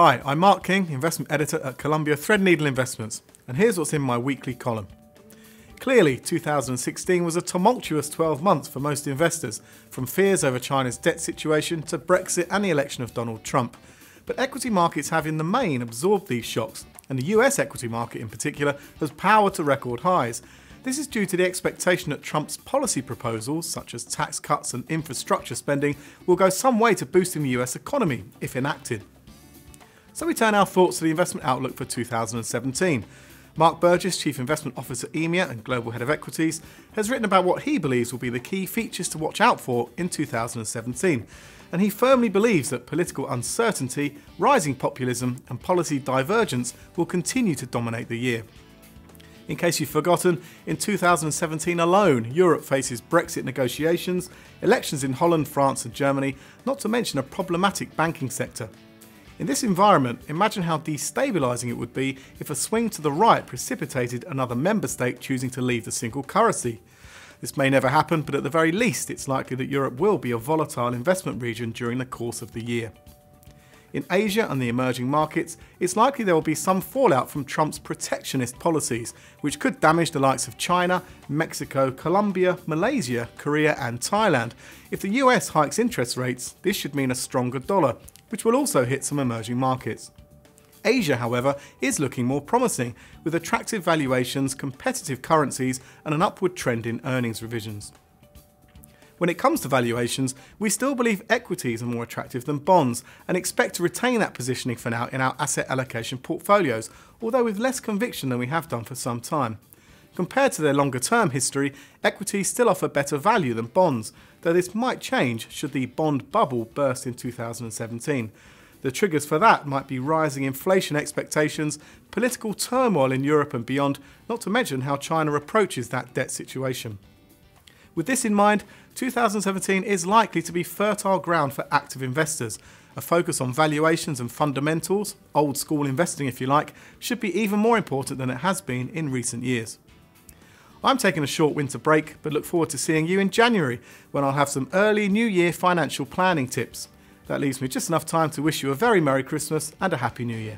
Hi, I'm Mark King, investment editor at Columbia Threadneedle Investments, and here's what's in my weekly column. Clearly, 2016 was a tumultuous 12 months for most investors, from fears over China's debt situation to Brexit and the election of Donald Trump. But equity markets have in the main absorbed these shocks, and the US equity market in particular has powered to record highs. This is due to the expectation that Trump's policy proposals, such as tax cuts and infrastructure spending, will go some way to boosting the US economy, if enacted. So we turn our thoughts to the investment outlook for 2017. Mark Burgess, Chief Investment Officer at EMEA and Global Head of Equities, has written about what he believes will be the key features to watch out for in 2017. And he firmly believes that political uncertainty, rising populism and policy divergence will continue to dominate the year. In case you've forgotten, in 2017 alone, Europe faces Brexit negotiations, elections in Holland, France and Germany, not to mention a problematic banking sector. In this environment, imagine how destabilising it would be if a swing to the right precipitated another member state choosing to leave the single currency. This may never happen, but at the very least it's likely that Europe will be a volatile investment region during the course of the year. In Asia and the emerging markets, it's likely there will be some fallout from Trump's protectionist policies, which could damage the likes of China, Mexico, Colombia, Malaysia, Korea and Thailand. If the US hikes interest rates, this should mean a stronger dollar, which will also hit some emerging markets. Asia, however, is looking more promising, with attractive valuations, competitive currencies and an upward trend in earnings revisions. When it comes to valuations, we still believe equities are more attractive than bonds and expect to retain that positioning for now in our asset allocation portfolios, although with less conviction than we have done for some time. Compared to their longer-term history, equities still offer better value than bonds, though this might change should the bond bubble burst in 2017. The triggers for that might be rising inflation expectations, political turmoil in Europe and beyond, not to mention how China approaches that debt situation. With this in mind, 2017 is likely to be fertile ground for active investors. A focus on valuations and fundamentals, old school investing if you like, should be even more important than it has been in recent years. I'm taking a short winter break, but look forward to seeing you in January, when I'll have some early New Year financial planning tips. That leaves me just enough time to wish you a very Merry Christmas and a Happy New Year.